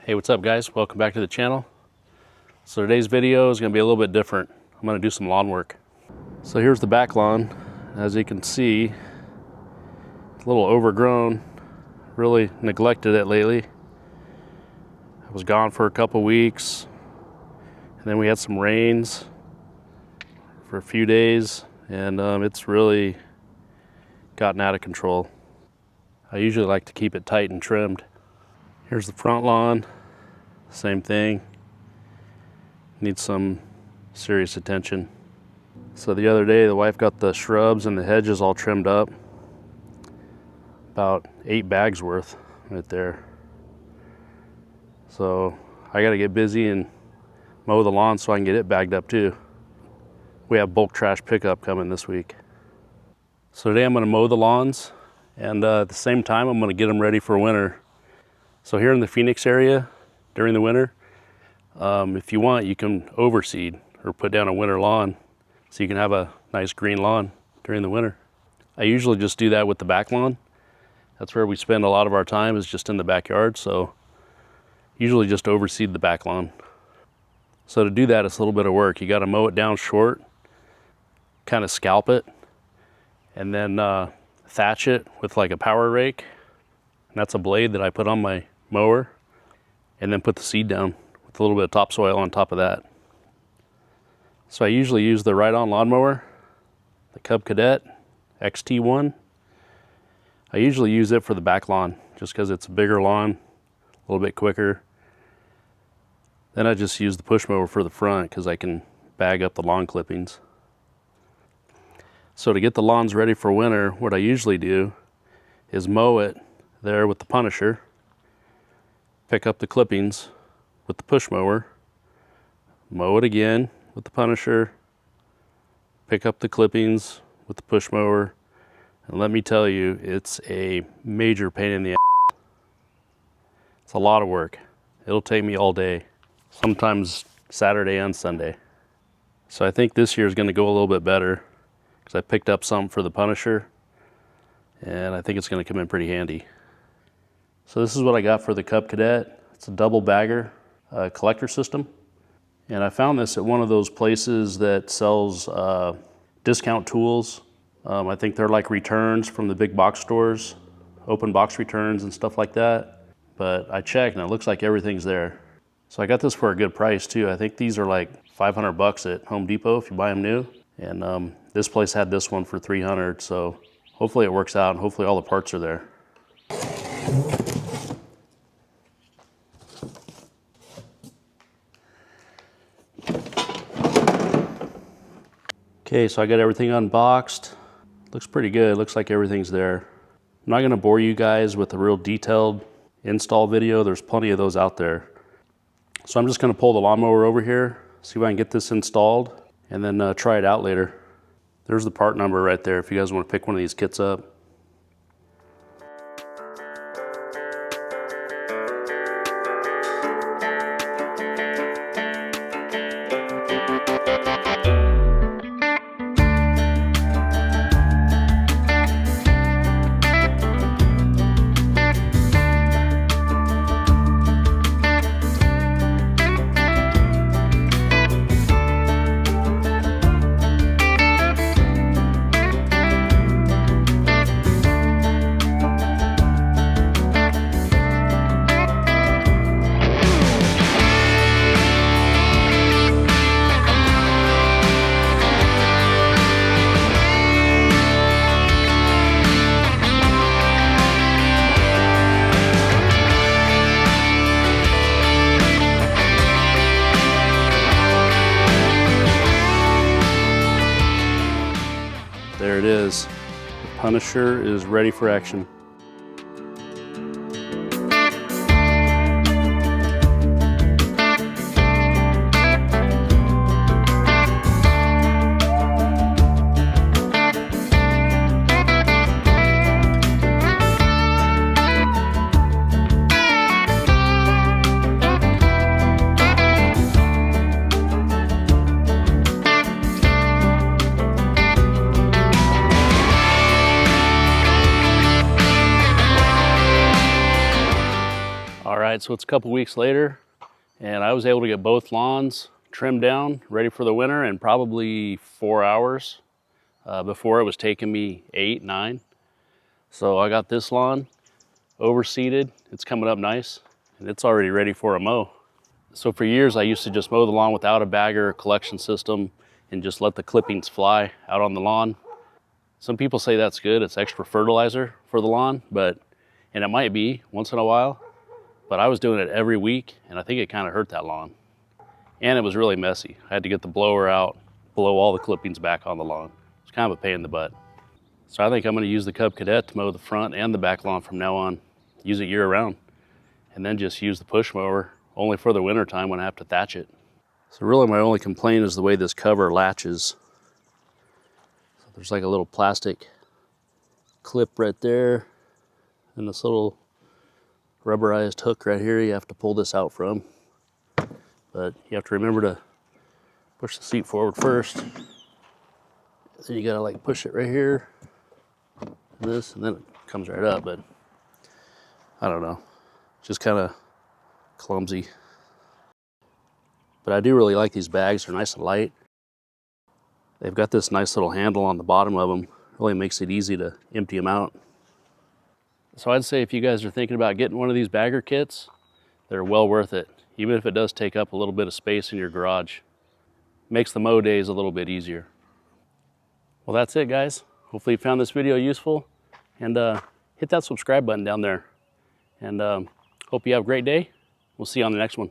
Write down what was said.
Hey, what's up guys? Welcome back to the channel. So today's video is going to be a little bit different. I'm going to do some lawn work. So here's the back lawn. As you can see, it's a little overgrown. Really neglected it lately. I was gone for a couple weeks, and then we had some rains for a few days, and it's really gotten out of control. I usually like to keep it tight and trimmed. Here's the front lawn. Same thing. Needs some serious attention. So the other day, the wife got the shrubs and the hedges all trimmed up. About 8 bags worth right there. So I got to get busy and mow the lawn so I can get it bagged up too. We have bulk trash pickup coming this week. So today I'm going to mow the lawns, and at the same time I'm going to get them ready for winter. So here in the Phoenix area during the winter, if you want, you can overseed or put down a winter lawn so you can have a nice green lawn during the winter. I usually just do that with the back lawn. That's where we spend a lot of our time, is just in the backyard. So usually just overseed the back lawn. So to do that, it's a little bit of work. You got to mow it down short, kind of scalp it, and then thatch it with like a power rake. And that's a blade that I put on my mower, and then put the seed down with a little bit of topsoil on top of that. So I usually use the ride-on lawnmower, the Cub Cadet XT1. I usually use it for the back lawn just because it's a bigger lawn, a little bit quicker. Then I just use the push mower for the front because I can bag up the lawn clippings. So to get the lawns ready for winter, what I usually do is mow it there with the Punisher, pick up the clippings with the push mower, mow it again with the Punisher, pick up the clippings with the push mower, and let me tell you, it's a major pain in the ass. It's a lot of work. It'll take me all day, sometimes Saturday and Sunday. So I think this year is going to go a little bit better because I picked up some for the Punisher, and I think it's going to come in pretty handy. So this is what I got for the Cub Cadet. It's a double bagger collector system. And I found this at one of those places that sells discount tools. I think they're like returns from the big box stores, open box returns and stuff like that. But I checked and it looks like everything's there. So I got this for a good price too. I think these are like 500 bucks at Home Depot if you buy them new. And this place had this one for 300. So hopefully it works out and hopefully all the parts are there. Okay, so I got everything unboxed. Looks pretty good. Looks like everything's there. I'm not going to bore you guys with a real detailed install video. There's plenty of those out there. So I'm just going to pull the lawnmower over here, see if I can get this installed, and then try it out later. There's the part number right there if you guys want to pick one of these kits up. There it is. The Punisher is ready for action. right, so it's a couple weeks later, and I was able to get both lawns trimmed down, ready for the winter in probably 4 hours. Before it was taking me 8, 9. So I got this lawn overseeded. It's coming up nice, and it's already ready for a mow. So for years, I used to just mow the lawn without a bagger collection system and just let the clippings fly out on the lawn. Some people say that's good. It's extra fertilizer for the lawn, and it might be once in a while, but I was doing it every week, and I think it kind of hurt that lawn. And it was really messy. I had to get the blower out, blow all the clippings back on the lawn. It's kind of a pain in the butt. So I think I'm gonna use the Cub Cadet to mow the front and the back lawn from now on. Use it year round. And then just use the push mower only for the winter time when I have to thatch it. So really my only complaint is the way this cover latches. So there's like a little plastic clip right there and this little rubberized hook right here you have to pull this out from. But you have to remember to push the seat forward first. Then you gotta like push it right here, this, and then it comes right up, but I don't know, just kind of clumsy. But I do really like these bags. They're nice and light. They've got this nice little handle on the bottom of them. Really makes it easy to empty them out. So I'd say if you guys are thinking about getting one of these bagger kits, they're well worth it, even if it does take up a little bit of space in your garage. Makes the mow days a little bit easier. Well, that's it, guys. Hopefully you found this video useful, and hit that subscribe button down there. And hope you have a great day. We'll see you on the next one.